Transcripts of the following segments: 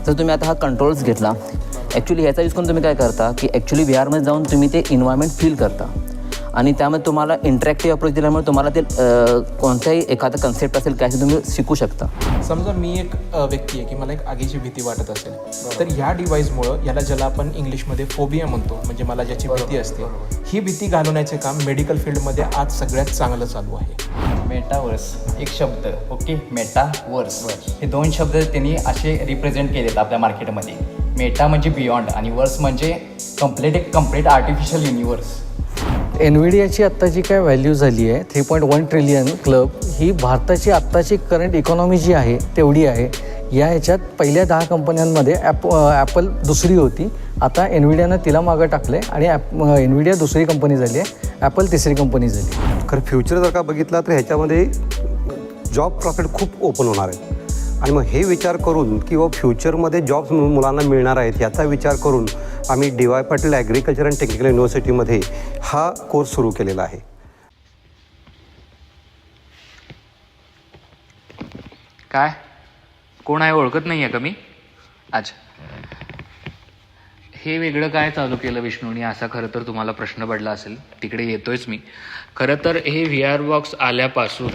जर तुम्ही आता हा कंट्रोल्स घेतला, ॲक्च्युली ह्याचा यूज करून तुम्ही काय करता की ॲक्च्युली व्ही आरमध्ये जाऊन तुम्ही ते इन्व्हायरमेंट फील करता आणि त्यामध्ये तुम्हाला इंटरॅक्टिव्ह अप्रोच दिल्यामुळे तुम्हाला ते कोणताही एखादा कन्सेप्ट असेल काय तुम्ही शिकू शकता. समजा मी एक व्यक्ती आहे की मला एक आगीची भीती वाटत असेल, तर ह्या डिव्हाइसमुळं याला ज्याला आपण इंग्लिशमध्ये फोबिया म्हणतो, म्हणजे मला ज्याची भीती असते, ही भीती घालवण्याचे काम मेडिकल फील्डमध्ये आज सगळ्यात चांगलं चालू आहे. मेटावर्स एक शब्द, ओके, मेटावर्स, हे दोन शब्द त्यांनी असे रिप्रेझेंट केलेत आपल्या मार्केटमध्ये. मेटा म्हणजे बियॉन्ड आणि वर्स म्हणजे कम्प्लीट आर्टिफिशियल युनिवर्स. एनव्हिडियाची आत्ताची काय व्हॅल्यू झाली आहे 3.1 ट्रिलियन क्लब, ही भारताची आत्ताची करंट इकॉनॉमी जी आहे तेवढी आहे. या ह्याच्यात पहिल्या 10 कंपन्यांमध्ये ॲपल दुसरी होती, आता एनव्हिडियानं तिला मागं टाकलं आहे आणि एनव्हिडिया दुसरी कंपनी झाली आहे, ॲपल तिसरी कंपनी झाली. खरं फ्युचर जर का बघितला तर ह्याच्यामध्ये जॉब प्रॉफिट खूप ओपन होणार आहे आणि मग हे विचार करून किंवा फ्युचरमध्ये जॉब्स मुलांना मिळणार आहेत याचा विचार करून आम्ही D Y Patil agriculture and technical युनिव्हर्सिटीमध्ये हा कोर्स सुरू केलेला आहे. काय कोण आहे ओळखत नाही आहे का मी? अच्छा, हे वेगळं काय चालू केलं विष्णूनी असा खरं तर तुम्हाला प्रश्न पडला असेल. तिकडे येतोयच मी. खरं तर हे व्ही आर बॉक्स आल्यापासून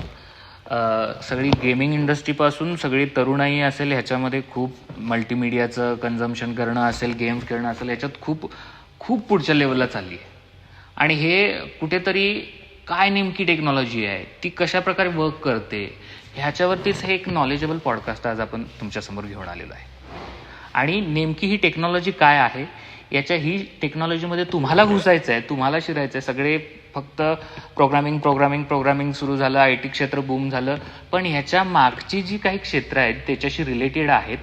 सगळी गेमिंग इंडस्ट्रीपासून सगळी तरुणाई असेल, ह्याच्यामध्ये खूप मल्टीमीडियाचं कन्झम्शन करणं असेल, गेम्स खेळणं असेल, ह्याच्यात खूप खूप पुढच्या लेवलला चालली आहे. आणि हे कुठेतरी काय नेमकी टेक्नॉलॉजी आहे, ती कशा प्रकारे वर्क करते, ह्याच्यावरतीच हे एक नॉलेजेबल पॉडकास्ट आज आपण तुमच्यासमोर घेऊन आलेलो आहे. आणि नेमकी ही टेक्नॉलॉजी काय आहे, ही टेक्नॉलॉजीमध्ये तुम्हाला घुसायचं आहे, तुम्हाला शिरायचं आहे. सगळे फक्त प्रोग्रामिंग सुरू झालं, आय टी क्षेत्र बूम झालं, पण ह्याच्या मागची जी काही क्षेत्र आहेत त्याच्याशी रिलेटेड आहेत,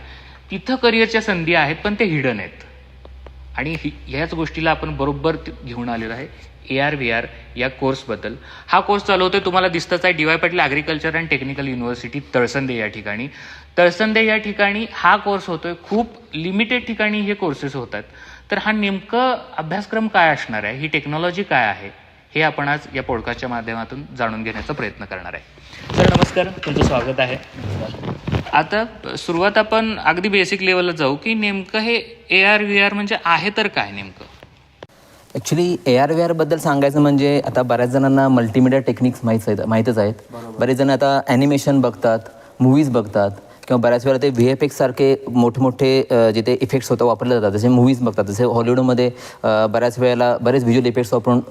तिथं करिअरच्या संधी आहेत, पण ते हिडन आहेत. आणि ह्याच गोष्टीला आपण बरोबर घेऊन आलेलो आहे AR VR या कोर्सबद्दल. हा कोर्स चालवतोय तुम्हाला दिसतच आहे D Y Patil agriculture and technical university Talsande या ठिकाणी. तळसंदे या ठिकाणी हा कोर्स होतोय. खूप लिमिटेड ठिकाणी हे कोर्सेस होतात. तर हा नेमकं अभ्यासक्रम काय असणार आहे, ही टेक्नॉलॉजी काय आहे, हे आपण आज या पॉडकास्टच्या माध्यमातून जाणून घेण्याचा प्रयत्न करणार आहे. सर नमस्कार, तुमचं स्वागत आहे. आता सुरुवात आपण अगदी बेसिक लेवलला जाऊ की नेमकं हे AR VR म्हणजे आहे तर काय नेमकं? ॲक्च्युली AR VR बद्दल सांगायचं म्हणजे आता बऱ्याच जणांना मल्टीमीडिया टेक्निक्स माहीतच आहेत. बरेच जण आता ॲनिमेशन बघतात, मूवीज बघतात किंवा बऱ्याच वेळा ते VFX सारखे मोठमोठे जिथे इफेक्ट्स होता वापरले जातात, जसे मूवीज बघतात. जसे हॉलिवूडमध्ये बऱ्याच वेळेला बरेच व्हिज्युअल इफेक्ट्स वापरून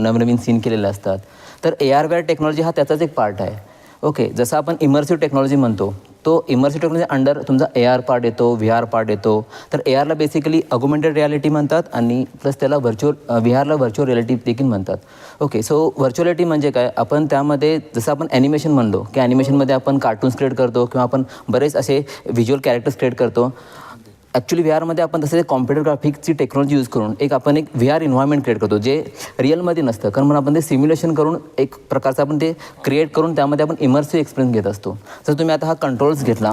नवनवीन सीन केलेले असतात. तर AR VR टेक्नॉलॉजी हा त्याचाच एक पार्ट आहे. ओके, जसं आपण इमर्सिव्ह टेक्नॉलॉजी म्हणतो, तो इमर्सिव्ह टेक्नॉलॉजी अंडर तुमचा AR पार्ट येतो, VR पार्ट येतो. तर ARला बेसिकली अगुमेंटेड रियालिटी म्हणतात आणि प्लस त्याला VRला व्हर्च्युअल रियालिटी देखील म्हणतात. ओके, सो व्हर्च्युअल रियालिटी म्हणजे काय, आपण त्यामध्ये जसं आपण ॲनिमेशन म्हणलो की ॲनिमेशनमध्ये आपण कार्टून्स क्रिएट करतो किंवा आपण बरेच असे व्हिज्युअल कॅरेक्टर्स क्रिएट करतो. ॲक्च्युली VRमध्ये आपण तसे कॉम्प्युटर ग्राफिक्सची टेक्नॉलॉजी यूज करून आपण एक VR इन्व्हायरमेंट क्रिएट करतो, जे रिअलमध्ये नसतं. कारण आपण ते सिम्युलेशन करून एक प्रकारचं आपण ते क्रिएट करून त्यामध्ये आपण इमर्सिव्ह एक्सपिरियन्स घेत असतो. जर तुम्ही आता हा कंट्रोल्स घेतला,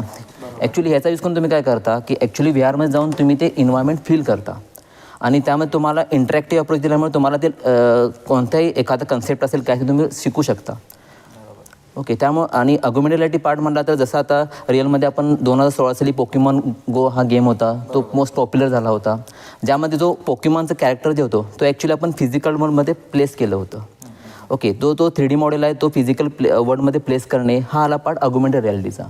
ॲक्च्युली ह्याचा यूज करून तुम्ही काय करता की ॲक्च्युली VRमध्ये जाऊन तुम्ही ते इन्व्हायरमेंट फील करता आणि त्यामध्ये तुम्हाला इंटरॅक्टिव्ह अप्रोच दिल्यामुळे तुम्हाला ते कोणताही एखादा कन्सेप्ट असेल काय ते तुम्ही शिकू शकता. ओके, त्यामुळं आणि अगुमेंटेड रियालिटी पार्ट म्हटला तर जसं आता रिअलमध्ये आपण 2016 साली पोकेमॉन गो हा गेम होता, तो मोस्ट पॉप्युलर झाला होता, ज्यामध्ये जो पोकेमॉनचं कॅरेक्टर जे होतो तो ॲक्च्युली आपण फिजिकल वर्ल्डमध्ये प्लेस केलं होतं. ओके, तो 3D मॉडेल आहे, तो फिजिकल वर्ल्डमध्ये प्लेस करणे हा आला पार्ट अगुमेंटेड रियालिटीचा.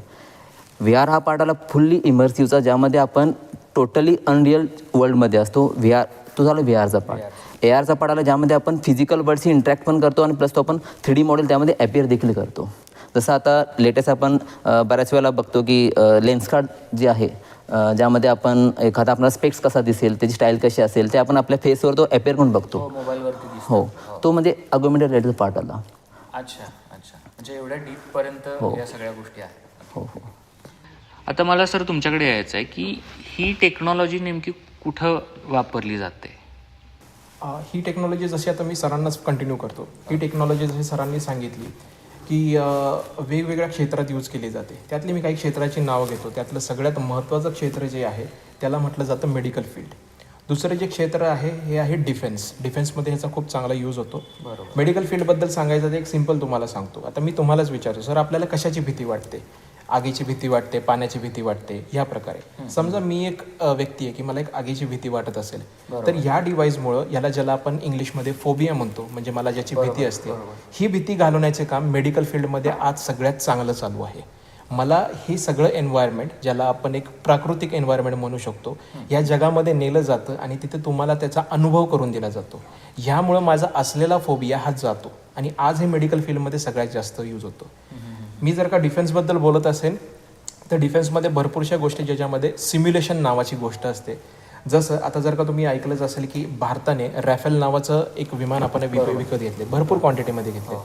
VR हा पार्ट आला फुल्ली इमर्सिव्हचा, ज्यामध्ये आपण टोटली अनरियल वर्ल्डमध्ये असतो. तो झाला VRचा पार्ट. ARचा पार्ट आला ज्यामध्ये आपण फिजिकल वर्ल्डशी इंटरॅक्ट पण करतो आणि प्लस तो आपण 3D मॉडेल त्यामध्ये ॲपियर देखील करतो. जसं आता लेटेस्ट आपण बऱ्याच वेळेला बघतो की लेन्स कार्ड जे आहे, ज्यामध्ये आपण एखादा आपला स्पेक्स कसा दिसेल, त्याची स्टाईल कशी असेल, ते आपण आपल्या फेसवर तो ॲपियर पण बघतो. मोबाईलवरती हो, तो म्हणजे अगुमेंटेड रियालिटीचा पार्ट आला. अच्छा, म्हणजे एवढ्या डीपपर्यंत या सगळ्या गोष्टी आहेत. हो हो. आता मला सर तुमच्याकडे यायचं आहे की ही टेक्नॉलॉजी नेमकी कुठं वापरली जाते? ही टेक्नॉलॉजी जशी आता मी सरांनाच कंटिन्यू करतो, ही टेक्नॉलॉजी जशी सरांनी सांगितली की वेगवेगळ्या क्षेत्रात यूज केली जाते. त्यातली मी काही क्षेत्राची नावं घेतो. त्यातलं सगळ्यात महत्त्वाचं क्षेत्र जे आहे त्याला म्हटलं जातं मेडिकल फील्ड. दुसरं जे क्षेत्र आहे हे आहे डिफेन्समध्ये ह्याचा खूप चांगला यूज होतो. मेडिकल फील्डबद्दल सांगायचं तर एक सिम्पल तुम्हाला सांगतो. आता मी तुम्हालाच विचारतो, सर आपल्याला कशाची भीती वाटते? आगीची भीती वाटते, पाण्याची भीती वाटते, ह्या प्रकारे. समजा मी एक व्यक्ती आहे की मला एक आगीची भीती वाटत असेल, तर ह्या डिव्हाइसमुळं याला ज्याला आपण इंग्लिशमध्ये फोबिया म्हणतो, म्हणजे मला ज्याची भीती असते, ही भीती घालवण्याचे काम मेडिकल फील्डमध्ये आज सगळ्यात चांगलं चालू आहे. मला हे सगळं एन्व्हायरमेंट, ज्याला आपण एक प्राकृतिक एन्व्हायरमेंट म्हणू शकतो, या जगामध्ये नेलं जातं आणि तिथे तुम्हाला त्याचा अनुभव करून दिला जातो. ह्यामुळं माझा असलेला फोबिया हा जातो आणि आज हे मेडिकल फील्डमध्ये सगळ्यात जास्त यूज होतो. मी जर का डिफेन्सबद्दल बोलत असेल तर डिफेन्समध्ये भरपूरशा गोष्टी ज्याच्यामध्ये सिम्युलेशन नावाची गोष्ट असते. जसं आता जर का तुम्ही ऐकलंच असेल की भारताने रॅफेल नावाचं एक विमान आपण विकत घेतले, भरपूर क्वांटिटीमध्ये घेतले,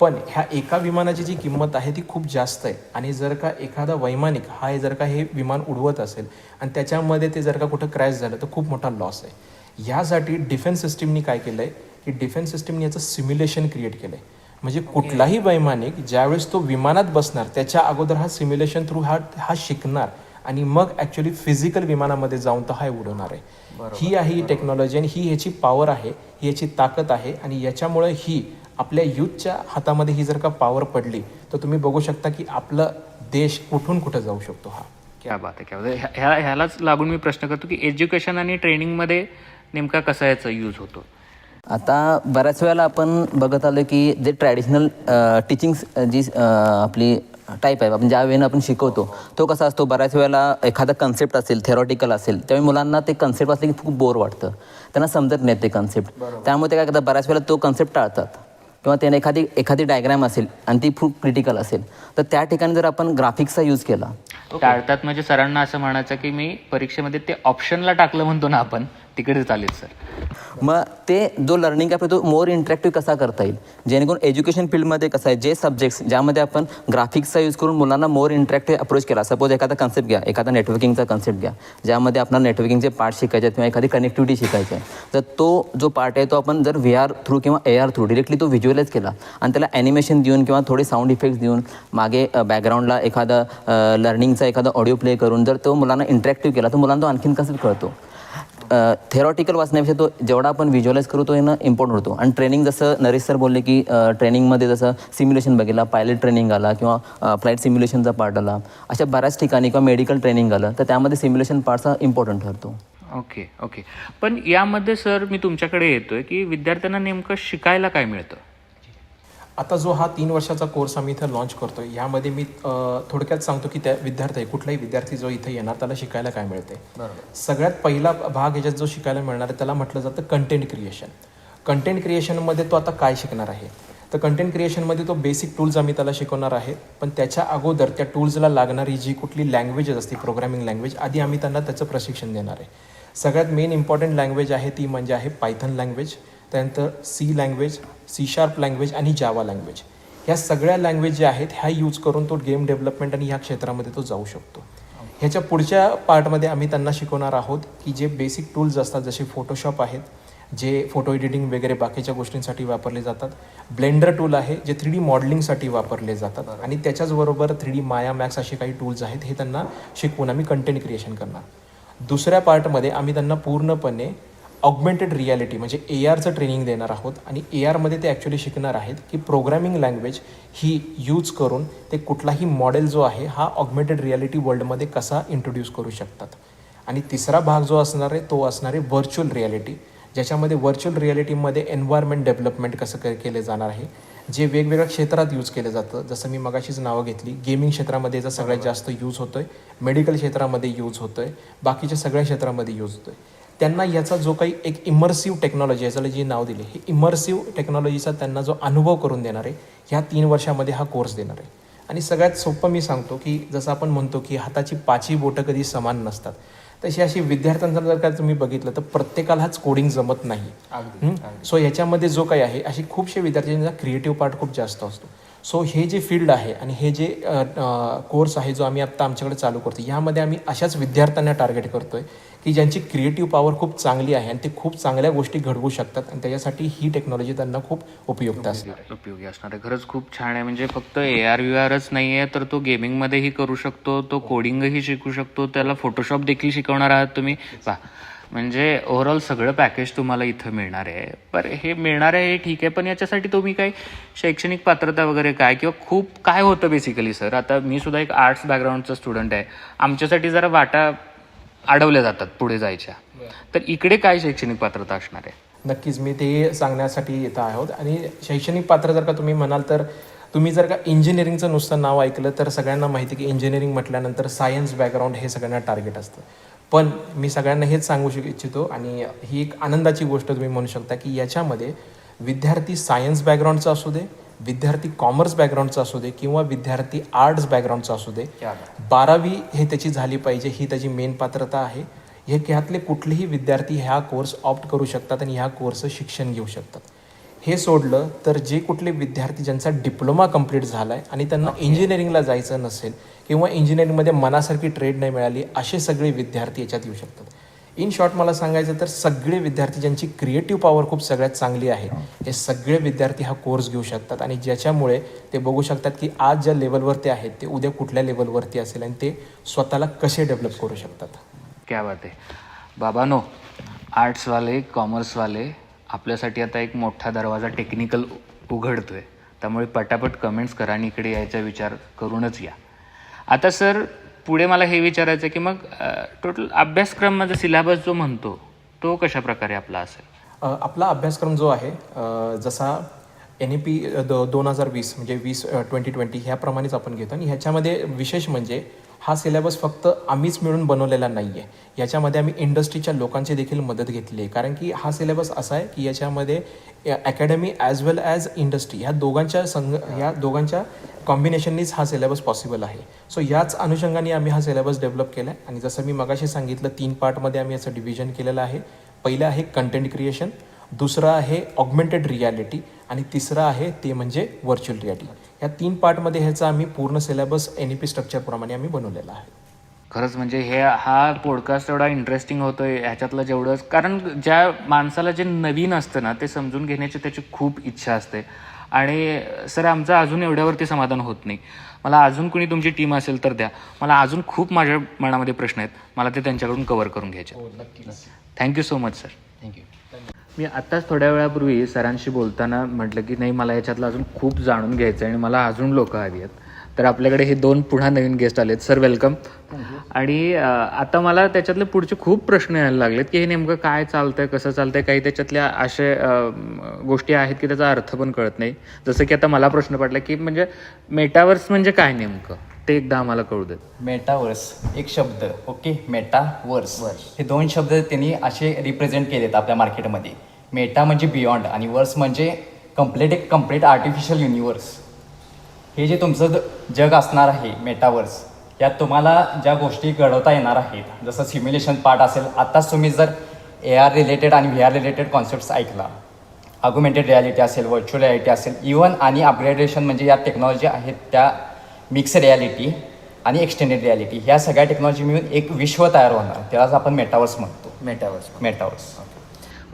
पण ह्या एका विमानाची जी किंमत आहे ती खूप जास्त आहे. आणि जर का एखादा वैमानिक हा जर का हे विमान उडवत असेल आणि त्याच्यामध्ये ते जर का कुठं क्रॅश झालं तर खूप मोठा लॉस आहे. ह्यासाठी डिफेन्स सिस्टीमनी काय केलं आहे की डिफेन्स सिस्टीमने याचं सिम्युलेशन क्रिएट केलं आहे. म्हणजे कुठलाही वैमानिक ज्यावेळेस तो विमानात बसणार त्याच्या अगोदर हा सिम्युलेशन थ्रू हा शिकणार आणि मग ॲक्च्युली फिजिकल विमानामध्ये जाऊन तर हा उडवणार आहे. ही आहे ही टेक्नॉलॉजी आणि ही ह्याची पॉवर आहे, ही याची ताकद आहे. आणि याच्यामुळे ही आपल्या यूथच्या हातामध्ये ही जर का पॉवर पडली तर तुम्ही बघू शकता की आपला देश कुठून कुठं जाऊ शकतो. हा क्या बात आहे, क्या बात आहे. ह्यालाच लागून मी प्रश्न करतो की एज्युकेशन आणि ट्रेनिंगमध्ये नेमका कसा याचा यूज होतो? आता बऱ्याच वेळेला आपण बघत आलो की जे ट्रॅडिशनल टीचिंग जी आपली टाईप आहे, आपण ज्या वेळेनं आपण शिकवतो तो कसा असतो, बऱ्याच वेळेला एखादा कन्सेप्ट असेल, थेरॉटिकल असेल, त्यावेळी मुलांना ते कन्सेप्ट असले की खूप बोर वाटतं, त्यांना समजत नाही ते कन्सेप्ट. त्यामुळे ते काय करतात, बऱ्याच वेळेला तो कन्सेप्ट टाळतात. किंवा त्याने एखादी डायग्राम असेल आणि ती खूप क्रिटिकल असेल तर त्या ठिकाणी जर आपण ग्राफिक्सचा यूज केला. टाळतात म्हणजे सरांना असं म्हणायचं की मी परीक्षेमध्ये ते ऑप्शनला टाकलं म्हणतो ना आपण, तिकडे चालेल सर. मग ते जो लर्निंग आहे तो मोर इंटरॅक्टिव्ह कसा करता येईल, जेणेकरून एज्युकेशन फील्डमध्ये कसं आहे, जे सब्जेक्ट्स ज्यामध्ये आपण ग्राफिक्सचा यूज करून मुलांना मोर इंटरॅक्टिव्ह अप्रोच केला. सपोज एखादा कन्सेप्ट घ्या, एखादा नेटवर्किंगचा कन्सेप्ट घ्या, ज्यामध्ये आपल्याला नेटवर्किंगचे पार्ट शिकायचे आहेत किंवा एखादी कनेक्टिव्हिटी शिकायची आहे, तर तो जो पार्ट आहे तो आपण जर VR थ्रू किंवा AR थ्रू डिरेक्टली तो व्हिज्युअलाइज केला आणि त्याला ॲनिमेशन देऊन किंवा थोडे साऊंड इफेक्ट्स देऊन मागे बॅकग्राऊंडला एखादा लर्निंगचा एखादा ऑडिओ प्ले करून जर तो मुलांना इंटरॅक्टिव्ह केला तर मुलांना तो आणखीन कन्सेप्ट कळतो. थेरॉटिकल वाचण्यापेक्षा तो जेवढा आपण व्हिज्युअलाइज करू तो येणं इम्पॉर्टंट होतो. आणि ट्रेनिंग जसं नरेश सर बोलले की ट्रेनिंगमध्ये जसं सिम्युलेशन बघितला, पायलट ट्रेनिंग आला किंवा फ्लाईट सिम्युलेशनचा पार्ट आला, अशा बऱ्याच ठिकाणी किंवा मेडिकल ट्रेनिंग आलं तर त्यामध्ये सिम्युलेशन पार्टचा इम्पॉर्टंट ठरतो. ओके. पण यामध्ये सर मी तुमच्याकडे येतोय की विद्यार्थ्यांना नेमकं शिकायला काय मिळतं? आता जो हा 3 वर्षाचा कोर्स आम्ही इथं लॉन्च करतो आहे, यामध्ये मी थोडक्यात सांगतो की त्या विद्यार्थी, कुठलाही विद्यार्थी जो इथं येणार त्याला शिकायला काय मिळते. सगळ्यात पहिला भाग याच्यात जो शिकायला मिळणार आहे त्याला म्हटलं जातं कंटेंट क्रिएशन. कंटेंट क्रिएशनमध्ये तो आता काय शिकणार आहे, तर कंटेंट क्रिएशनमध्ये तो बेसिक टूल्स आम्ही त्याला शिकवणार आहे. पण त्याच्या अगोदर त्या टूल्सला लागणारी जी कुठली लँग्वेजेस असते, प्रोग्रामिंग लँग्वेज, आधी आम्ही त्यांना त्याचं प्रशिक्षण देणार आहे. सगळ्यात मेन इम्पॉर्टंट लँग्वेज आहे ती म्हणजे आहे पायथन लँग्वेज, त्यानंतर C लँग्वेज, C# लँग्वेज आणि जावा लँग्वेज. ह्या सगळ्या लँग्वेज ज्या आहेत ह्या यूज करून तो गेम डेव्हलपमेंट आणि ह्या क्षेत्रामध्ये तो जाऊ शकतो. ह्याच्या पुढच्या पार्टमध्ये आम्ही त्यांना शिकवणार आहोत की जे बेसिक टूल्स असतात, जसे फोटोशॉप आहेत, जे फोटो एडिटिंग वगैरे बाकीच्या गोष्टींसाठी वापरले जातात. ब्लेंडर टूल आहे जे 3D मॉडेलिंगसाठी वापरले जातात. आणि त्याच्याचबरोबर 3D माया मॅक्स असे काही टूल्स आहेत, हे त्यांना शिकवून आम्ही कंटेंट क्रिएशन करणार. दुसऱ्या पार्टमध्ये आम्ही त्यांना पूर्णपणे ऑगमेंटेड रियालिटी म्हणजे ARचं ट्रेनिंग देणार आहोत. आणि ARमध्ये ते ॲक्च्युली शिकणार आहेत की प्रोग्रामिंग लँग्वेज ही यूज करून ते कुठलाही मॉडेल जो आहे हा ऑगमेंटेड रियालिटी वर्ल्डमध्ये कसा इंट्रोड्यूस करू शकतात. आणि तिसरा भाग जो असणार आहे तो असणार आहे व्हर्च्युअल रियालिटी, ज्याच्यामध्ये व्हर्च्युअल रियालिटीमध्ये एन्व्हायरमेंट डेव्हलपमेंट कसं केलं जाणार आहे, जे वेगवेगळ्या क्षेत्रात यूज केलं जातं. जसं मी मगाशीच नावं घेतली, गेमिंग क्षेत्रामध्ये याचा सगळ्यात जास्त यूज होतो आहे, मेडिकल क्षेत्रामध्ये यूज होतो आहे, बाकीच्या सगळ्या क्षेत्रामध्ये यूज होतो आहे. त्यांना याचा जो काही एक इमर्सिव्ह टेक्नॉलॉजी याच्याला जी नाव दिली, ही इमर्सिव्ह टेक्नॉलॉजीचा त्यांना जो अनुभव करून देणार आहे ह्या 3 वर्षामध्ये हा कोर्स देणार आहे. आणि सगळ्यात सोपं मी सांगतो की जसं आपण म्हणतो की हाताची 5ही बोटं कधी समान नसतात, तशी अशी विद्यार्थ्यांचा जर का तुम्ही बघितलं तर प्रत्येकालाच कोडिंग जमत नाही. सो ह्याच्यामध्ये जो काही आहे अशी खूपशे विद्यार्थ्यांचा क्रिएटिव्ह पार्ट खूप जास्त असतो. सो हे जे फील्ड आहे आणि हे जे कोर्स आहे जो आम्ही आत्ता आमच्याकडे चालू करतो, ह्यामध्ये आम्ही अशाच विद्यार्थ्यांना टार्गेट करतो आहे की ज्यांची क्रिएटिव्ह पॉवर खूप चांगली आहे आणि ते खूप चांगल्या गोष्टी घडवू शकतात. आणि त्याच्यासाठी ही टेक्नॉलॉजी त्यांना खूप उपयुक्त असते. उपयोगी असणार आहे. खरंच खूप छान आहे. म्हणजे फक्त AR/VR नाही आहे तर तो गेमिंगमध्येही करू शकतो, तो कोडिंगही शिकू शकतो, त्याला फोटोशॉप देखील शिकवणार आहात तुम्ही. वा, म्हणजे ओव्हरऑल सगळं पॅकेज तुम्हाला इथं मिळणार आहे. पण हे मिळणार आहे हे ठीक आहे, पण याच्यासाठी तुम्ही काही शैक्षणिक पात्रता वगैरे काय किंवा खूप काय होतं बेसिकली सर? आता मी सुद्धा एक आर्ट्स बॅकग्राऊंडचा स्टुडंट आहे. आमच्यासाठी जरा वाटा अडवल्या जातात पुढे जायच्या. तर इकडे काय शैक्षणिक पात्रता असणार आहे? नक्कीच मी ते सांगण्यासाठी येत आहोत. आणि शैक्षणिक पात्र जर का तुम्ही म्हणाल तर तुम्ही जर का इंजिनिअरिंगचं नुसतं नाव ऐकलं तर सगळ्यांना माहिती आहे की इंजिनिअरिंग म्हटल्यानंतर सायन्स बॅकग्राऊंड हे सगळ्यांना टार्गेट असतं. पण मी सगळ्यांना हेच सांगू इच्छितो आणि ही एक आनंदाची गोष्ट तुम्ही म्हणू शकता की याच्यामध्ये विद्यार्थी सायन्स बॅकग्राऊंडचा असू दे, विद्यार्थी कॉमर्स बॅकग्राऊंडचा असू दे किंवा विद्यार्थी आर्ट्स बॅकग्राऊंडचा असू दे, 12वी हे त्याची झाली पाहिजे ही त्याची मेन पात्रता आहे. हे ह्यातले कुठलेही विद्यार्थी ह्या कोर्स ऑप्ट करू शकतात आणि ह्या कोर्सचं शिक्षण घेऊ शकतात. हे सोडलं तर जे कुठले विद्यार्थी ज्यांचा डिप्लोमा कंप्लीट झाला आहे आणि त्यांना इंजिनिअरिंगला जायचं नसेल किंवा इंजिनिअरिंगमध्ये मनासारखी ट्रेड नाही मिळाली, असे सगळे विद्यार्थी याच्यात येऊ शकतात. इन शॉर्ट मला सांगायचं तर सगळे विद्यार्थी ज्यांची क्रिएटिव्ह पॉवर खूप सगळ्यात चांगली आहे हे सगळे विद्यार्थी हा कोर्स घेऊ शकतात. आणि ज्याच्यामुळे ते बघू शकतात की आज ज्या लेवलवरती आहेत ते उद्या कुठल्या लेवलवरती असेल आणि ते स्वतःला कसे डेव्हलप करू शकतात. क्या बात आहे बाबांनो. आर्ट्सवाले कॉमर्सवाले आपल्यासाठी आता एक मोठा दरवाजा टेक्निकल उघडतोय. त्यामुळे पटापट कमेंट्स करा आणि इकडे यायचा विचार करूनच या. आता सर पुढे मला हे विचारायचं आहे की मग टोटल अभ्यासक्रम माझा सिलेबस जो म्हणतो तो कशा प्रकारे आपला असेल? आपला अभ्यासक्रम जो आहे जसा NEP 2020 म्हणजे 2020 ह्याप्रमाणेच आपण घेतो. आणि ह्याच्यामध्ये विशेष म्हणजे हा सिलेबस फक्त आम्हीच मिळून बनवलेला नाही आहे. याच्यामध्ये आम्ही इंडस्ट्रीच्या लोकांची देखील मदत घेतली आहे. कारण की हा सिलेबस असा आहे की याच्यामध्ये अकॅडमी ॲज वेल ॲज इंडस्ट्री ह्या दोघांच्या कॉम्बिनेशननीच हा सिलेबस पॉसिबल आहे. सो याच अनुषंगाने आम्ही हा सिलेबस डेव्हलप केला आहे. आणि जसं मी मगाशी सांगितलं 3 पार्टमध्ये आम्ही याचं डिव्हिजन केलेलं आहे. पहिलं आहे कंटेंट क्रिएशन, दुसरं आहे ऑगमेंटेड रियालिटी आणि तिसरं आहे ते म्हणजे व्हर्च्युअल रियालिटी. या 3 पार्टमध्ये ह्याचा आम्ही पूर्ण सिलेबस NEP स्ट्रक्चरप्रमाणे आम्ही बनवलेला आहे. खरंच म्हणजे हा पॉडकास्ट एवढा इंटरेस्टिंग होतोय ह्याच्यातलं जेवढंच, कारण ज्या माणसाला जे नवीन असतं ना ते समजून घेण्याची त्याची खूप इच्छा असते. आणि सर आमचं अजून एवढ्यावरती समाधान होत नाही. मला अजून कुणी तुमची टीम असेल तर द्या. मला अजून खूप माझ्या मनामध्ये प्रश्न आहेत, मला ते त्यांच्याकडून कव्हर करून घ्यायचे. Thank you so much sir. Thank you. मी आत्ताच थोड्या वेळापूर्वी सरांशी बोलताना म्हटलं की नाही मला याच्यातलं अजून खूप जाणून घ्यायचं आहे आणि मला अजून लोक हवी आहेत. तर आपल्याकडे हे 2 पुन्हा नवीन गेस्ट आलेत. Sir welcome. आणि आता मला त्याच्यातले पुढचे खूप प्रश्न यायला लागलेत की हे नेमकं काय चालतंय, कसं चालतंय. काही त्याच्यातल्या अशा गोष्टी आहेत की त्याचा अर्थ पण कळत नाही. जसं की आता मला प्रश्न पडला की म्हणजे मेटावर्स म्हणजे काय नेमकं ते एकदा आम्हाला कळू देत. मेटावर्स एक शब्द, ओके. मेटावर्स हे 2 शब्द त्यांनी असे रिप्रेझेंट केलेत आपल्या मार्केटमध्ये. मेटा म्हणजे बियॉन्ड आणि वर्स म्हणजे कम्प्लीट आर्टिफिशियल युनिवर्स. हे जे तुमचं जग असणार आहे मेटावर्स, यात तुम्हाला ज्या गोष्टी घडवता येणार आहेत, जसं सिम्युलेशन पार्ट असेल. आत्ताच तुम्ही जर AR रिलेटेड आणि VR रिलेटेड कॉन्सेप्ट्स ऐकला, ऑगमेंटेड रियालिटी असेल, व्हर्च्युअल रियालिटी असेल, इवन आणि अपग्रेडेशन म्हणजे या टेक्नॉलॉजी आहेत त्या मिक्स रियालिटी आणि एक्सटेंडेड रियालिटी, ह्या सगळ्या टेक्नॉलॉजी मिळून एक विश्व तयार होणार. त्यालाच आपण मेटावर्स म्हणतो. मेटावर्स.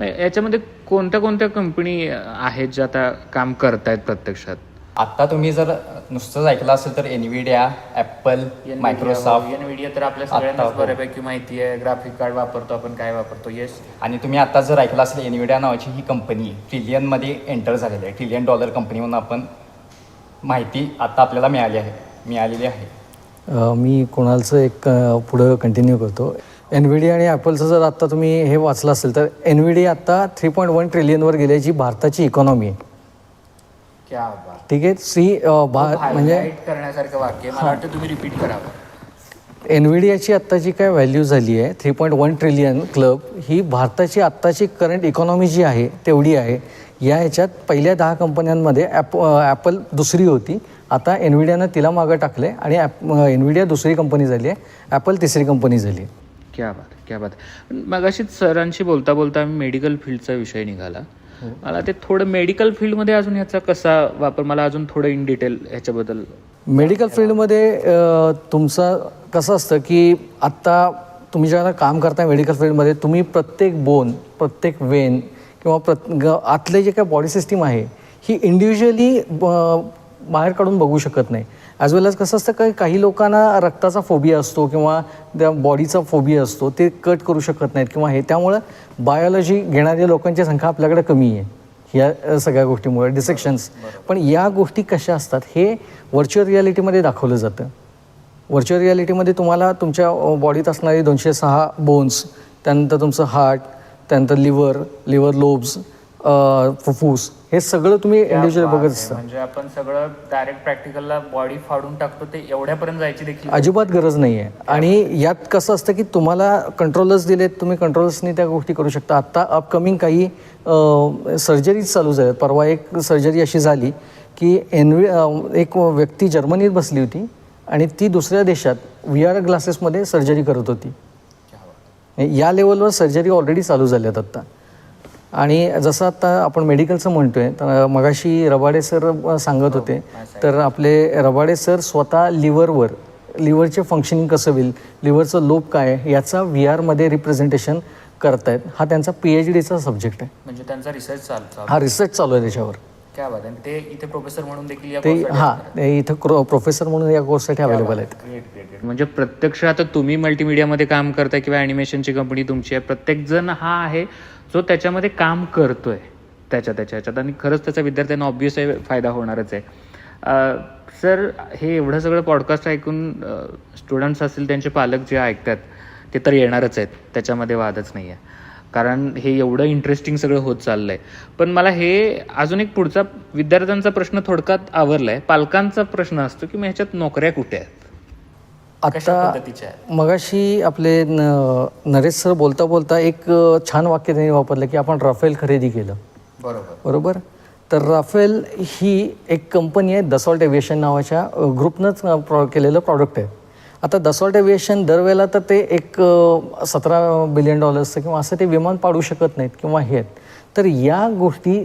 याच्यामध्ये कोणत्या कोणत्या कंपनी आहेत ज्या आता काम करतायत प्रत्यक्षात? आत्ता तुम्ही जर नुसतंच ऐकलं असेल तर NVIDIA, ॲपल, मायक्रोसॉफ्ट. NVIDIA तर आपल्या सगळ्यांनाच बऱ्यापैकी माहिती आहे. ग्राफिक कार्ड वापरतो आपण, काय वापरतो. येस. आणि तुम्ही आता जर ऐकलं असेल NVIDIA नावाची ही कंपनी ट्रिलियनमध्ये एंटर झालेली आहे. $1 ट्रिलियन कंपनी म्हणून आपण माहिती आता आपल्याला मिळालेली आहे. मी कोणालचं एक पुढं कंटिन्यू करतो. NVIDIA आणि ॲपलचं जर आत्ता तुम्ही हे वाचलं असेल तर NVIDIA आत्ता 3.1 ट्रिलियनवर गेल्याची भारताची इकॉनॉमी आहे. क्या बात. ठीक आहे. म्हणजे करण्यासारखं वाक्य मला वाटतं तुम्ही रिपीट करावं. NVIDIAची आत्ताची काय व्हॅल्यू झाली आहे 3.1 ट्रिलियन क्लब, ही भारताची आत्ताची करंट इकॉनॉमी जी आहे तेवढी आहे. ह्याच्यात पहिल्या 10 कंपन्यांमध्ये ॲपल दुसरी होती. आता NVIDIAनं तिला मागं टाकले आणि NVIDIA दुसरी कंपनी झाली आहे, ॲपल तिसरी कंपनी झाली आहे. क्या बात. मगाशीच सरांशी बोलता आम्ही मेडिकल फील्डचा विषय निघाला. मला ते थोडं मेडिकल फील्डमध्ये अजून ह्याचा कसा वापर, मला अजून थोडं इन डिटेल ह्याच्याबद्दल. मेडिकल फील्डमध्ये तुमचं कसं असतं की आत्ता तुम्ही जेव्हा काम करता मेडिकल फील्डमध्ये, तुम्ही प्रत्येक बोन, प्रत्येक वेन किंवा आतले जे काय बॉडी सिस्टीम आहे ही इंडिव्हिज्युअली बाहेर काढून बघू शकत नाही. ॲज वेल ॲज कसं असतं काही लोकांना रक्ताचा फोबिया असतो किंवा त्या बॉडीचा फोबिया असतो, ते कट करू शकत नाहीत किंवा हे, त्यामुळं बायोलॉजी घेणाऱ्या लोकांची संख्या आपल्याकडे कमी आहे ह्या सगळ्या गोष्टीमुळे, डिसेक्शन्स. पण या गोष्टी कशा असतात हे व्हर्च्युअल रियालिटीमध्ये दाखवलं जातं. व्हर्च्युअल रियालिटीमध्ये तुम्हाला तुमच्या बॉडीत असणारे 206 बोन्स, त्यानंतर तुमचं हार्ट, त्यानंतर लिव्हर लोब्स, फुफ्फुस, हे सगळं तुम्ही इंडिव्हिज्युअल बघत असता. म्हणजे आपण सगळं डायरेक्ट प्रॅक्टिकलला बॉडी फाडून टाकतो, ते एवढ्यापर्यंत जायची देखील अजिबात गरज नाही आहे. आणि यात कसं असतं की तुम्हाला कंट्रोलर्स दिलेत, तुम्ही कंट्रोलर्सनी त्या गोष्टी करू शकता. आत्ता अपकमिंग काही सर्जरीज चालू झाल्यात. परवा एक सर्जरी अशी झाली की एक व्यक्ती जर्मनीत बसली होती आणि ती दुसऱ्या देशात VR ग्लासेसमध्ये सर्जरी करत होती. या लेवलवर सर्जरी ऑलरेडी चालू झाल्यात आत्ता. आणि जसं आता आपण मेडिकलचं म्हणतोय, तर मगाशी रबाडे सर सांगत होते, तर आपले रबाडे सर स्वतः लिव्हरचे फंक्शनिंग कसं होईल, लिव्हरचं लोब काय आहे याचा VRमध्ये रिप्रेझेंटेशन करतायत. हा त्यांचा PhDचा सब्जेक्ट आहे. म्हणजे त्यांचा रिसर्च चालतो. हा रिसर्च चालू आहे त्याच्यावर. क्या बात आहे. ते इथे प्रोफेसर म्हणून देखील या ते course साठी ते इथं प्रोफेसर म्हणून या कोर्ससाठी अवेलेबल आहेत. म्हणजे प्रत्यक्ष आता तुम्ही मल्टीमीडियामध्ये काम करताय किंवा ॲनिमेशनची कंपनी तुमची आहे, प्रत्येक जण हा आहे जो त्याच्यामध्ये काम करतोय त्याच्या ह्याच्यात, आणि खरंच त्याचा विद्यार्थ्यांना ऑब्व्हियस फायदा होणारच आहे. सर, हे एवढं सगळं पॉडकास्ट ऐकून स्टुडंट्स असतील, त्यांचे पालक जे ऐकतात ते तर येणारच आहेत, त्याच्यामध्ये वादच नाही आहे, कारण हे एवढं इंटरेस्टिंग सगळं होत चाललं आहे. पण मला हे अजून एक पुढचा विद्यार्थ्यांचा प्रश्न थोडक्यात आवरला आहे. पालकांचा प्रश्न असतो की मग ह्याच्यात नोकऱ्या कुठे आहेत, कशा आता पद्धतीच्या आहेत? मगाशी आपले नरेश सर बोलता एक छान वाक्य त्यांनी वापरलं की आपण राफेल खरेदी केलं. बरोबर. तर राफेल ही एक कंपनी आहे, दसॉल्ट एव्हिएशन नावाच्या ग्रुपनंच केलेलं प्रॉडक्ट आहे. आता दसॉल्ट एव्हिएशन दरवेळेला तर ते एक $17 बिलियन किंवा असं ते विमान पाडू शकत नाहीत किंवा हे आहेत. तर या गोष्टी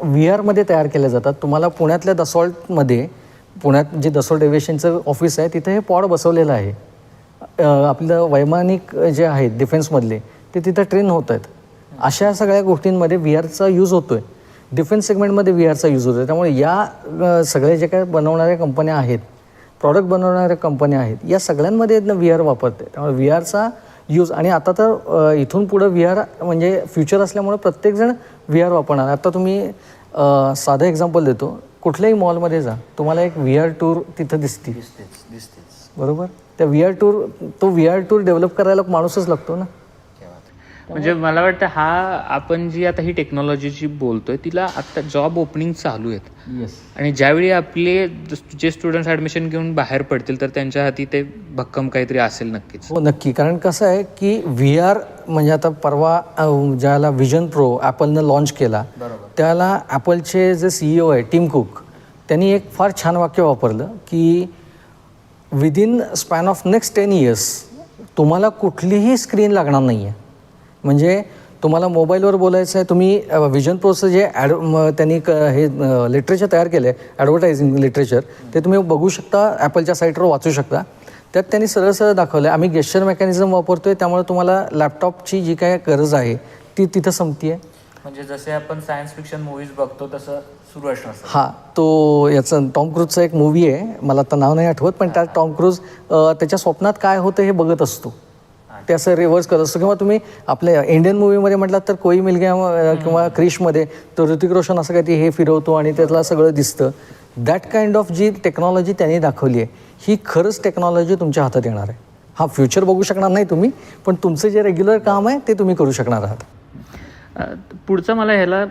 VRमध्ये तयार केल्या जातात. तुम्हाला पुण्यातल्या दसॉल्टमध्ये, पुण्यात जे दसॉल्ट एव्हिएशनचं ऑफिस आहे तिथे हे पॉड बसवलेलं आहे. आपलं वैमानिक जे आहेत डिफेन्समधले ते तिथं ट्रेन होत आहेत. अशा सगळ्या गोष्टींमध्ये VRचा यूज होतो आहे. डिफेन्स सेगमेंटमध्ये VRचा यूज होतो आहे. त्यामुळे या सगळ्या जे काय बनवणाऱ्या कंपन्या आहेत, प्रॉडक्ट बनवणाऱ्या कंपन्या आहेत, या सगळ्यांमध्ये VR वापरते. त्यामुळे VRचा यूज, आणि आता तर इथून पुढं VR म्हणजे फ्युचर असल्यामुळे प्रत्येकजण VR वापरणार. आता तुम्ही साधं एक्झाम्पल देतो, कुठल्याही मॉलमध्ये जा, तुम्हाला एक VR टूर तिथं दिसतेच. बरोबर. त्या VR टूर डेव्हलप करायला माणूसच लागतो ना. म्हणजे मला वाटतं आपण जी आता ही टेक्नॉलॉजीची बोलतोय, तिला आता जॉब ओपनिंग चालू आहेत. आणि ज्यावेळी आपले जे स्टुडंट्स ॲडमिशन घेऊन बाहेर पडतील तर त्यांच्या हाती ते भक्कम काहीतरी असेल नक्कीच. हो, नक्की. कारण कसं आहे की VR म्हणजे आता परवा ज्याला विजन प्रो ॲपलनं लॉन्च केला, त्याला ॲपलचे जे CEO आहे टिम कुक, त्यांनी एक फार छान वाक्य वापरलं की within span of next 10 years तुम्हाला कुठलीही स्क्रीन लागणार नाही आहे. म्हणजे तुम्हाला मोबाईलवर बोलायचं आहे, तुम्ही विजन प्रोचं जे त्यांनी हे लिटरेचर तयार केलं आहे, ॲडव्हर्टायझिंग लिटरेचर, ते तुम्ही बघू शकता, ॲपलच्या साईटवर वाचू शकता. त्यात त्यांनी सरळ दाखवलं आहे, आम्ही गेस्चर मेकॅनिझम वापरतो आहे, त्यामुळे तुम्हाला लॅपटॉपची जी काय गरज आहे ती तिथं संपती आहे. म्हणजे जसे आपण सायन्स फिक्शन मूवीज बघतो तसं सुरू असणार. हां, तो याचं टॉम क्रूजचा एक मूवी आहे, मला आता नाव नाही आठवत, पण त्यात टॉम क्रूज त्याच्या स्वप्नात काय होतं हे बघत असतो, ते असं रिव्हर्स करत असतो. किंवा तुम्ही आपल्या इंडियन मूवीमध्ये म्हटलात तर कोई मिल गया किंवा क्रिशमध्ये तो ऋतिक रोशन असं काही हे फिरवतो आणि त्याला सगळं दिसतं. That kind of G technology त्यांनी दाखवली आहे, ही खरंच टेक्नॉलॉजी तुमच्या हातात येणार आहे. हा फ्युचर बघू शकणार नाही तुम्ही, पण तुमचं जे रेग्युलर काम आहे ते तुम्ही करू शकणार आहात. पुढचा मला ह्याला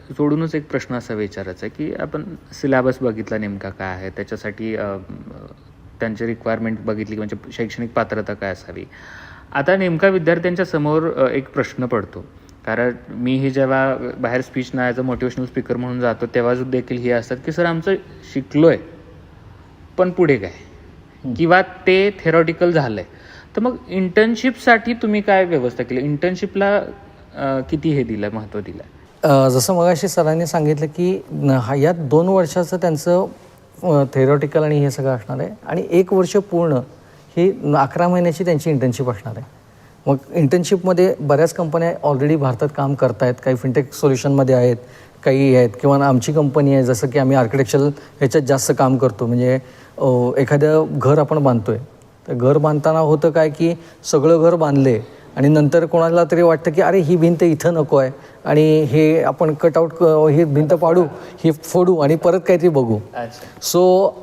जोडूनच एक प्रश्न असा विचारायचा आहे की आपण सिलेबस बघितला नेमका काय आहे, त्याच्यासाठी त्यांची रिक्वायरमेंट बघितली, म्हणजे शैक्षणिक पात्रता काय असावी. आता नेमका विद्यार्थ्यांच्या समोर एक प्रश्न पडतो, कारण मीही जेव्हा बाहेर स्पीच ना ॲज अ मोटिवेशनल स्पीकर म्हणून जातो तेव्हा देखील हे असतात की सर आमचं शिकलो आहे पण पुढे काय, किंवा ते थेरॉटिकल झालं आहे, तर मग इंटर्नशिपसाठी तुम्ही काय व्यवस्था केली, इंटर्नशिपला किती हे दिलं, महत्त्व दिलं? जसं मगाशी सरांनी सांगितलं की यात 2 वर्षाचं त्यांचं थेरॉटिकल आणि हे सगळं असणार आहे, आणि 1 वर्ष पूर्ण ही 11 महिन्याची त्यांची इंटर्नशिप असणार आहे. मग इंटर्नशिपमध्ये बऱ्याच कंपन्या ऑलरेडी भारतात काम करत आहेत, काही फिनटेक सोल्युशनमध्ये आहेत, काही आहेत, किंवा आमची कंपनी आहे, जसं की आम्ही आर्किटेक्चरल ह्याच्यात जास्त काम करतो, म्हणजे एखादं घर आपण बांधतोय, तर घर बांधताना होतं काय की सगळं घर बांधले आणि नंतर कोणाला तरी वाटतं की अरे ही भिंत इथं नको आहे आणि हे आपण कटआउट ही भिंत पाडू, ही फोडू आणि परत काहीतरी बघू. सो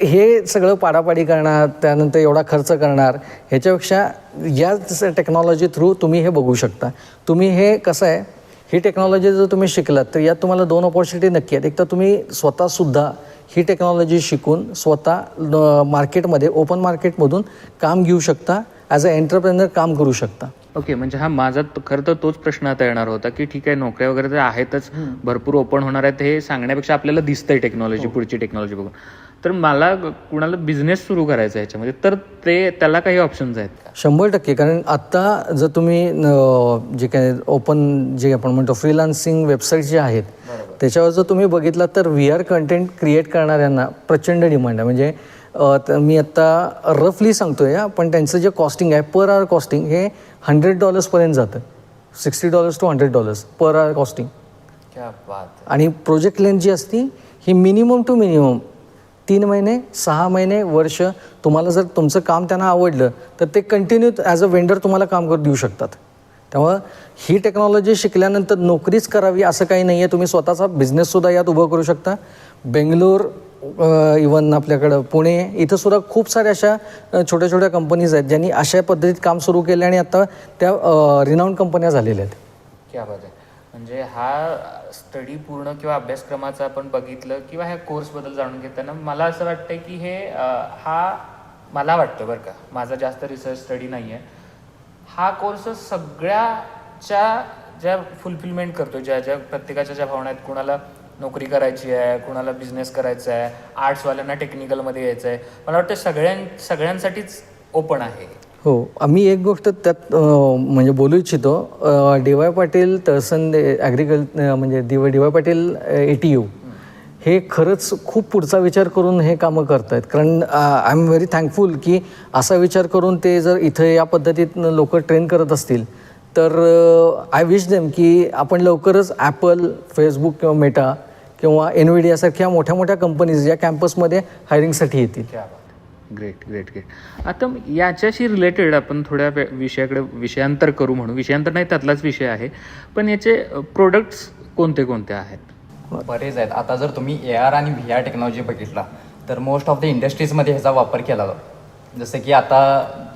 हे सगळं पाडापाडी करणार, त्यानंतर एवढा खर्च करणार, ह्याच्यापेक्षा या टेक्नॉलॉजी थ्रू तुम्ही हे बघू शकता. तुम्ही हे कसं आहे, ही टेक्नॉलॉजी जर तुम्ही शिकलात तर यात तुम्हाला 2 अपॉर्च्युनिटी नक्की आहेत. एक तर तुम्ही स्वतःसुद्धा ही टेक्नॉलॉजी शिकून स्वतः मार्केटमध्ये, ओपन मार्केटमधून काम घेऊ शकता, ॲज अ एंटरप्रेनर काम करू शकता. ओके, म्हणजे हा माझा खरं तर तोच प्रश्न आता येणार होता की ठीक आहे, नोकऱ्या वगैरे तर आहेतच, भरपूर ओपन होणार आहेत, हे सांगण्यापेक्षा आपल्याला दिसतंय टेक्नॉलॉजी, पुढची टेक्नॉलॉजी बघून. तर मला कुणाला बिझनेस सुरू करायचा आहे ह्याच्यामध्ये, तर त्याला काही ऑप्शन्स आहेत का? 100%. कारण आत्ता जर तुम्ही जे काय ओपन जे आपण म्हणतो फ्रीलान्सिंग वेबसाईट जे आहेत त्याच्यावर जर तुम्ही बघितलं तर VR कंटेंट क्रिएट करणाऱ्यांना प्रचंड डिमांड आहे. म्हणजे मी आत्ता रफली सांगतोय, पण त्यांचं जे कॉस्टिंग आहे पर आवर कॉस्टिंग हे $100 जातं. $60 to $100 पर आवर कॉस्टिंग. आणि प्रोजेक्ट लेंथ जी असती ही मिनिमम टू मिनिमम 3 महिने, 6 महिने, वर्ष. तुम्हाला जर तुमचं काम त्यांना आवडलं तर ते कंटिन्यू ॲज अ वेंडर तुम्हाला काम देऊ शकतात. त्यामुळं ही टेक्नॉलॉजी शिकल्यानंतर नोकरीच करावी असं काही नाही आहे. तुम्ही स्वतःचा बिझनेससुद्धा यात उभं करू शकता. बेंगलोर, इवन आपल्याकडं पुणे, इथं सुद्धा खूप साऱ्या अशा छोट्या छोट्या कंपनीज आहेत ज्यांनी अशा पद्धतीत काम सुरू केले आणि आता त्या रिनाऊंड कंपन्या झालेल्या आहेत. क्या बात आहे. म्हणजे हा स्टडी पूर्ण किंवा अभ्यासक्रमाचं आपण बघितलं किंवा ह्या कोर्सबद्दल जाणून घेताना मला असं वाटतं की हे हा मला वाटतं बरं का, माझा जास्त रिसर्च स्टडी नाही आहे, हा कोर्स सगळ्याच्या ज्या फुलफिलमेंट करतो, ज्या प्रत्येकाच्या ज्या भावना आहेत, कुणाला नोकरी करायची आहे, कुणाला बिझनेस करायचा आहे, आर्ट्सवाल्यांना टेक्निकलमध्ये यायचं आहे, मला वाटतं सगळ्यांसाठीच ओपन आहे. हो, आम्ही एक गोष्ट त्यात म्हणजे बोलू इच्छितो. DY पाटील तहसन म्हणजे DY पाटील ATU हे खरंच खूप पुढचा विचार करून हे कामं करत आहेत. कारण आय एम व्हेरी थँकफुल की असा विचार करून ते जर इथं या पद्धतीत लोक ट्रेन करत असतील तर आय विश देम की आपण लवकरच ॲपल, फेसबुक किंवा मेटा किंवा NVIDIA सारख्या मोठ्या मोठ्या कंपनीज या कॅम्पसमध्ये हायरिंगसाठी येतील. ग्रेट. आता याच्याशी रिलेटेड आपण थोड्या विषयांतर करू म्हणू. विषयांतर नाही, त्यातलाच विषय आहे, पण याचे प्रोडक्ट्स कोणते कोणते आहेत? बरेच आहेत. आता जर तुम्ही AR आणि VR टेक्नॉलॉजी बघितला तर मोस्ट ऑफ द इंडस्ट्रीजमध्ये ह्याचा वापर केला जातो. जसं की आता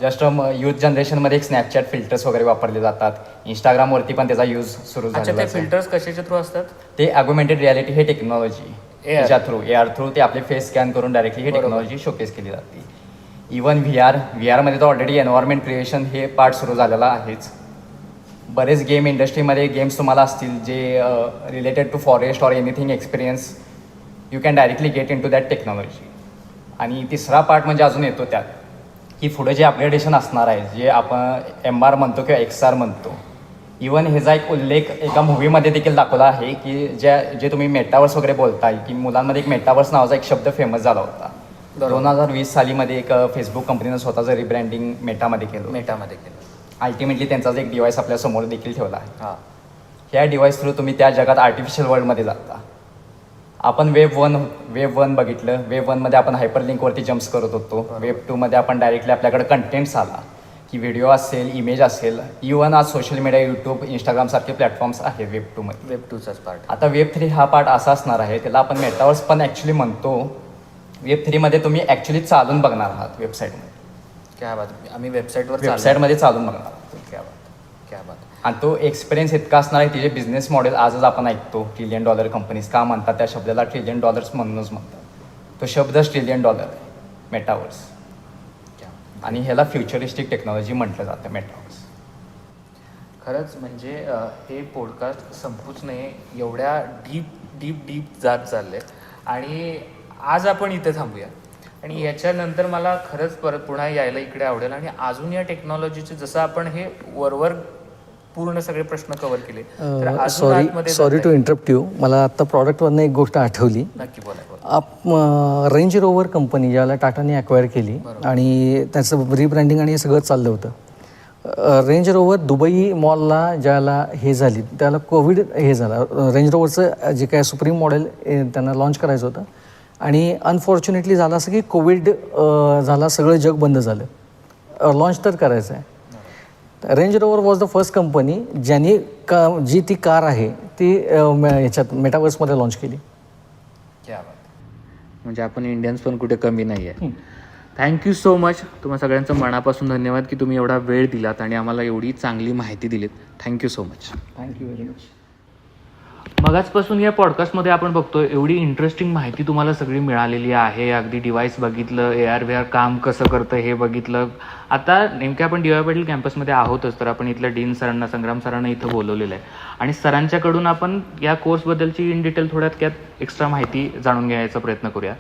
जस्ट युथ जनरेशनमध्ये एक स्नॅपचॅट फिल्टर्स वगैरे वापरले जातात. इंस्टाग्रामवरती पण त्याचा यूज सुरू झालेला आहे. फिल्टर्स कशाच्या थ्रू असतात? ते ॲग्युमेंटेड रियालिटी हे टेक्नॉलॉजी याच्या थ्रू, AR थ्रू ते आपले फेस स्कॅन करून डायरेक्टली ही टेक्नॉलॉजी शोकेस केली जाते. इवन व्हीआरमध्ये तर ऑलरेडी एन्व्हायरमेंट क्रिएशन हे पार्ट सुरू झालेला आहेच. बरेच गेम इंडस्ट्रीमध्ये गेम्स तुम्हाला असतील जे related to forest or anything experience you can directly get into that technology. आणि तिसरा पार्ट म्हणजे अजून येतो त्यात की पुढे जे अपग्रेडेशन असणार आहे, जे आपण MR म्हणतो किंवा XR म्हणतो. इवन ह्याचा एक उल्लेख एका मूवीमध्ये देखील दाखवला आहे की जे तुम्ही मेटावर्स वगैरे बोलताय की मुलांमध्ये एक मेटावर्स नावाचा एक शब्द फेमस झाला होता. 2020 सालीमध्ये एक फेसबुक कंपनीनं स्वतःचं रिब्रँडिंग मेटामध्ये केलं. अल्टिमेटली त्यांचाच एक डिव्हाइस आपल्या समोर देखील ठेवला आहे. ह्या डिव्हाइस थ्रू तुम्ही त्या जगात आर्टिफिशियल वर्ल्डमध्ये जाता. आपण वेब वन बघितलं. वेब 1मध्ये आपण हायपरलिंकवरती जम्प्स करत होतो. वेब 2मध्ये आपण डायरेक्टली आपल्याकडे कंटेंट्स आला की व्हिडिओ असेल, इमेज असेल. इवन आज सोशल मीडिया, यूट्यूब, इंस्टाग्रामसारखे प्लॅटफॉर्म्स आहे वेब 2मध्ये. वेब 2चाच पार्ट. आता वेब 3 हा पार्ट असा असणार आहे, त्याला आपण मेटावर्स पण ॲक्च्युली म्हणतो. वेब 3मध्ये तुम्ही ॲक्च्युली चालून बघणार आहात वेबसाईटमध्ये. क्या बात. आम्ही वेबसाईटमध्ये चालून बघणार आहात. क्या बात. आणि तो एक्सपिरियन्स इतका असणार आहे. तिचे बिझनेस मॉडेल आजच आपण ऐकतो. $1 ट्रिलियन कंपनीज का म्हणतात? त्या शब्दाला $1 ट्रिलियन म्हणूनच म्हणतात. तो शब्दच $1 ट्रिलियन आहे, मेटावर्स. आणि ह्याला फ्युचरिस्टिक टेक्नॉलॉजी म्हटलं जातं, मेटावर्स. खरंच म्हणजे हे पॉडकास्ट संपूच नये एवढ्या डीप जात चालले. आणि आज आपण इथे थांबूया आणि याच्यानंतर मला खरंच परत पुन्हा यायला इकडे आवडेल आणि अजून या टेक्नॉलॉजीचे जसं आपण हे वरवर पूर्ण सगळे प्रश्न कव्हर केले. Sorry to interrupt you. मला आता प्रॉडक्टवरनं एक गोष्ट आठवली. नक्की बोला. रेंज रोवर कंपनी ज्याला टाटाने अक्वायर केली आणि त्याचं रिब्रँडिंग आणि हे सगळं चाललं होतं. रेंज रोवर दुबई मॉलला ज्याला हे झाली त्याला कोविड हे झालं. रेंज रोवरचं जे काय सुप्रीम मॉडेल त्यांना लॉन्च करायचं होतं आणि अनफॉर्च्युनेटली झालं असं की कोविड झाला, सगळं जग बंद झालं. लॉन्च तर करायचं आहे. Range rover was the first company ज्यांनी जी ती कार आहे ती ह्याच्यात मेटावर्समध्ये लॉन्च केली. म्हणजे आपण इंडियन्स पण कुठे कमी नाही आहे. Thank you so much. तुम्हा सगळ्यांचं मनापासून धन्यवाद की तुम्ही एवढा वेळ दिलात आणि आम्हाला एवढी चांगली माहिती दिलीत. Thank you so much. Thank you very much. मगाचपासून या पॉडकास्टमध्ये आपण बघतोय एवढी इंटरेस्टिंग माहिती तुम्हाला सगळी मिळालेली आहे. अगदी डिव्हाइस बघितलं, AR/VR काम कसं करतं हे बघितलं. आता नेमक्या आपण डी वाय पाटील कॅम्पसमध्ये आहोतच, तर आपण इथल्या डीन सरांना, संग्राम सरांना इथं बोलवलेलं आहे आणि सरांच्याकडून आपण या कोर्सबद्दलची इन डिटेल थोड्यात एक्स्ट्रा माहिती जाणून घ्यायचा प्रयत्न करूया.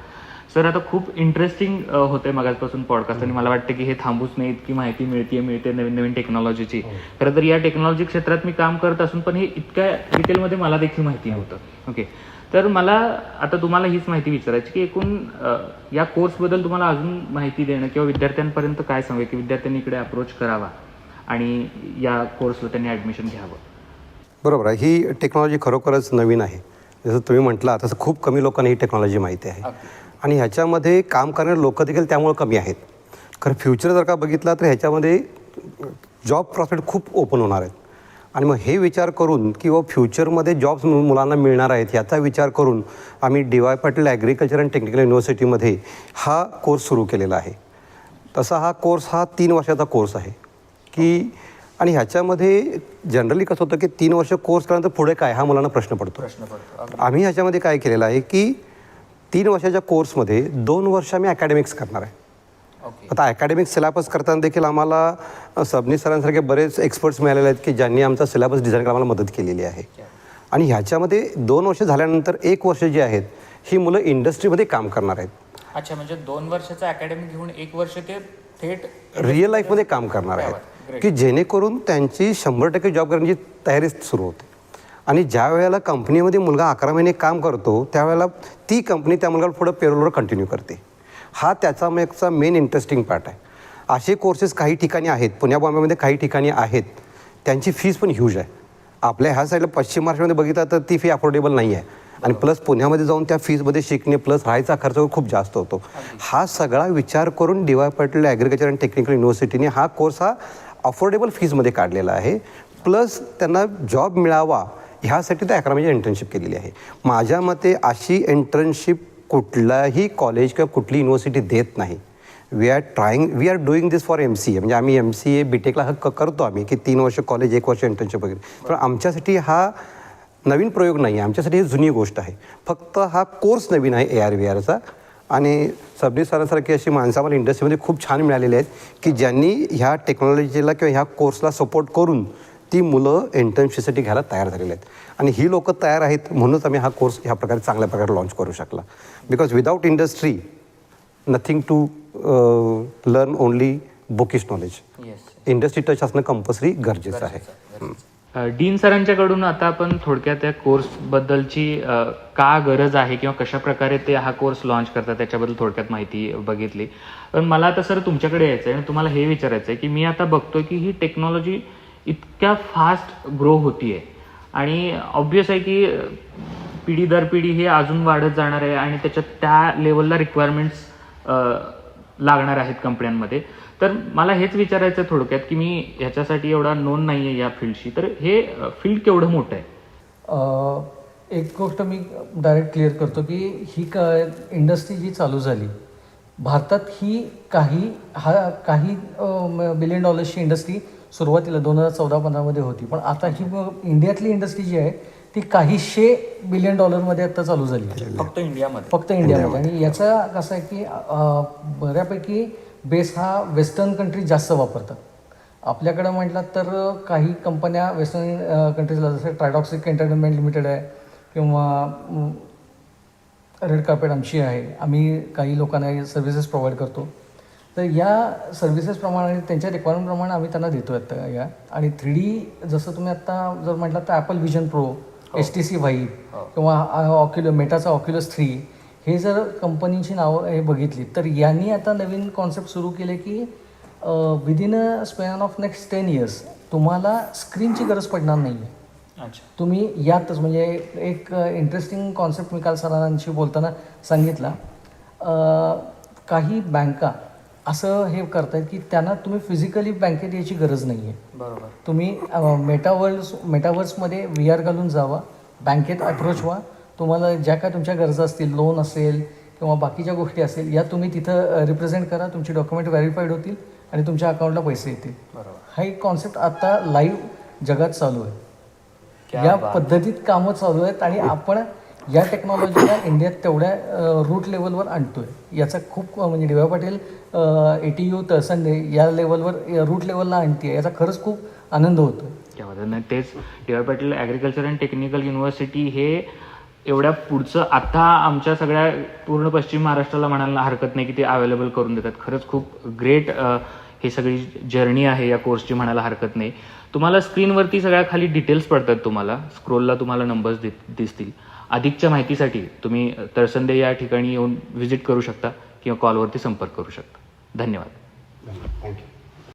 सर, आता खूप इंटरेस्टिंग होते मगाचपासून पॉडकास्ट आणि मला वाटतं की हे थांबूच नाही, इतकी माहिती मिळते नवीन नवीन टेक्नॉलॉजीची. खरं तर या टेक्नॉलॉजी क्षेत्रात मी काम करत असून पण हे इतक्या डिटेलमध्ये मला देखील माहिती नव्हतं. ओके, तर मला आता तुम्हाला हीच माहिती विचारायची की एकूण या कोर्सबद्दल तुम्हाला अजून माहिती देणं किंवा विद्यार्थ्यांपर्यंत काय सांगू की विद्यार्थ्यांनी इकडे अप्रोच करावा आणि या कोर्सला त्यांनी ॲडमिशन घ्यावं. बरोबर आहे. ही टेक्नॉलॉजी खरोखरच नवीन आहे. जसं तुम्ही म्हटला तसं खूप कमी लोकांना ही टेक्नॉलॉजी माहिती आहे आणि ह्याच्यामध्ये काम करणारे लोक देखील त्यामुळे कमी आहेत. खरं फ्युचर जर का बघितला तर ह्याच्यामध्ये जॉब प्रॉस्पेक्ट खूप ओपन होणार आहेत आणि मग हे विचार करून किंवा फ्युचरमध्ये जॉब्स मुलांना मिळणार आहेत याचा विचार करून आम्ही D Y Patil agriculture and technical युनिव्हर्सिटीमध्ये हा कोर्स सुरू केलेला आहे. तसा हा कोर्स 3 वर्षाचा कोर्स आहे की आणि ह्याच्यामध्ये जनरली कसं होतं की 3 वर्ष कोर्स केल्यानंतर पुढे काय हा मुलांना प्रश्न पडतो. आम्ही ह्याच्यामध्ये काय केलेलं आहे की 3 वर्षाच्या कोर्समध्ये 2 वर्ष आम्ही अकॅडमिक्स करणार आहे. आता अकॅडमिक सिलेबस करताना देखील आम्हाला सबनी सरांसारखे बरेच एक्सपर्ट्स मिळालेले आहेत की ज्यांनी आमचा सिलेबस डिझाईन करायला आम्हाला मदत केलेली आहे. आणि ह्याच्यामध्ये 2 वर्ष झाल्यानंतर 1 वर्ष जी आहेत ही मुलं इंडस्ट्रीमध्ये काम करणार आहेत. अच्छा, म्हणजे 2 वर्षाचं अकॅडमिक घेऊन 1 वर्ष ते थेट रिअल लाईफमध्ये काम करणार आहेत की जेणेकरून त्यांची 100% जॉब करण्याची तयारी सुरू होते. आणि ज्या वेळेला कंपनीमध्ये मुलगा 11 महिने काम करतो त्यावेळेला ती कंपनी त्या मुलगाला पुढं पेरोलवर कंटिन्यू करते. हा त्याचा मागचा मेन इंटरेस्टिंग पार्ट आहे. असे कोर्सेस काही ठिकाणी आहेत, पुण्या बॉम्बेमध्ये काही ठिकाणी आहेत, त्यांची फीस पण ह्यूज आहे. आपल्या ह्या साईडला पश्चिम महाराष्ट्रामध्ये बघितलं तर ती फी अफोर्डेबल नाही आहे आणि प्लस पुण्यामध्ये जाऊन त्या फीसमध्ये शिकणे प्लस राहायचा खर्च खूप जास्त होतो. हा सगळा विचार करून D Y Patil agriculture and technical युनिव्हर्सिटीने हा कोर्स अफोर्डेबल फीजमध्ये काढलेला आहे. प्लस त्यांना जॉब मिळावा ह्यासाठी ते 11 महिने इंटर्नशिप केलेली आहे. माझ्या मते अशी इंटर्नशिप कुठलाही कॉलेज किंवा कुठली युनिव्हर्सिटी देत नाही. We are doing this for MCA. म्हणजे आम्ही MCA BTechला करतो आम्ही की 3 वर्ष कॉलेज 1 वर्ष इंटर्नशिप वगैरे. पण आमच्यासाठी हा नवीन प्रयोग नाही आहे, आमच्यासाठी ही जुनी गोष्ट आहे. फक्त हा कोर्स नवीन आहे AR/VRचा. आणि सबनी सरांसारखी अशी माणसं आम्हाला इंडस्ट्रीमध्ये खूप छान मिळालेली आहेत की ज्यांनी ह्या टेक्नॉलॉजीला किंवा ह्या कोर्सला सपोर्ट करून ती मुलं इंटर्नशिपसाठी घ्यायला तयार झालेली आहेत. आणि ही लोकं तयार आहेत म्हणूनच आम्ही हा कोर्स ह्या प्रकारे चांगल्या प्रकारे लॉन्च करू शकला. Because without industry nothing to learn only bookish knowledge. Industry touch असणं कंपल्सरी गरजेचं आहे. डीन सरांच्याकडून आता आपण थोडक्यात त्या कोर्सबद्दलची का गरज आहे किंवा कशा प्रकारे ते हा कोर्स लॉन्च करतात त्याच्याबद्दल थोडक्यात माहिती बघितली. पण मला आता सर तुमच्याकडे यायचं आहे आणि तुम्हाला हे विचारायचं आहे की मी आता बघतोय की ही टेक्नॉलॉजी इतक्या फास्ट ग्रो होतीये आणि ऑब्वियस आहे की पिढी दर पिढी हे अजून वाढत जाणार आहे आणि त्याच्यात त्या लेवलला रिक्वायरमेंट्स लागणार आहेत कंपन्यांमध्ये. तर मला हेच विचारायचं थोडक्यात की मी ह्याच्यासाठी एवढा नोंद नाही आहे या फील्डशी, तर हे फील्ड केवढं मोठं आहे? एक गोष्ट मी डायरेक्ट क्लिअर करतो की ही इंडस्ट्री जी चालू झाली भारतात ही काही $1 बिलियन इंडस्ट्री सुरुवातीला 2014-15 होती. पण आता ही इंडियातली इंडस्ट्री जी आहे ती काही $100 बिलियन आता चालू झाली आहे फक्त इंडियामध्ये. फक्त इंडियामध्ये. आणि याचा कसं आहे की बऱ्यापैकी बेस हा वेस्टर्न कंट्रीज जास्त वापरतात. आपल्याकडं म्हटलं तर काही कंपन्या वेस्टर्न कंट्रीजला जसं ट्रायडॉक्सिक एंटरटेनमेंट लिमिटेड आहे किंवा रेड कार्पेट आमची आहे. आम्ही काही लोकांना सर्व्हिसेस प्रोव्हाइड करतो. तर या सर्व्हिसेसप्रमाणे त्यांच्या रिक्वायरमेंटप्रमाणे आम्ही त्यांना देतो आता या. आणि 3D जसं तुम्ही आत्ता जर म्हटलं तर Apple vision pro, HTC white किंवा मेटाचा ऑक्युलस 3 हे जर कंपनीची नावं हे बघितली तर यांनी आता नवीन कॉन्सेप्ट सुरू केले की within a span of next 10 years तुम्हाला स्क्रीनची गरज पडणार नाही आहे. अच्छा. तुम्ही यातच म्हणजे एक इंटरेस्टिंग कॉन्सेप्ट मी काल सरांशी बोलताना सांगितला. काही बँका असं हे करतायत की त्यांना तुम्ही फिजिकली बँकेत यायची गरज नाही आहे. बरोबर. तुम्ही मेटावर्समध्ये VR घालून जावा, बँकेत अप्रोच व्हा, तुम्हाला ज्या काय तुमच्या गरजा असतील, लोन असेल किंवा बाकीच्या गोष्टी असेल, या तुम्ही तिथं रिप्रेझेंट करा, तुमची डॉक्युमेंट व्हेरीफाईड होतील आणि तुमच्या अकाउंटला पैसे येतील. बरोबर. हा एक कॉन्सेप्ट आता लाईव्ह जगात चालू आहे. क्या या बात. पद्धतीत कामं चालू आहेत आणि आपण या टेक्नॉलॉजीला इंडियात तेवढ्या रूट लेवलवर आणतोय. याचा खूप म्हणजे D Y Patil ATU Talsande या लेवलवर रूट लेवलला आणते, याचा खरंच खूप आनंद होतो. नाही तेच D Y Patil agriculture and technical university हे एवढ्या पुढचं आता आमच्या सगळ्या पूर्ण पश्चिम महाराष्ट्राला म्हणायला हरकत नाही की ते अवेलेबल करून देतात. खरंच खूप ग्रेट ही सगळी जर्नी आहे या कोर्सची म्हणायला हरकत नाही. तुम्हाला स्क्रीनवरती सगळ्या खाली डिटेल्स पडतात, तुम्हाला स्क्रोलला तुम्हाला नंबर्स दिसतील. अधिकच्या माहितीसाठी तुम्ही तळसंदे या ठिकाणी येऊन व्हिजिट करू शकता किंवा कॉलवरती संपर्क करू शकता. धन्यवाद. थँक्यू.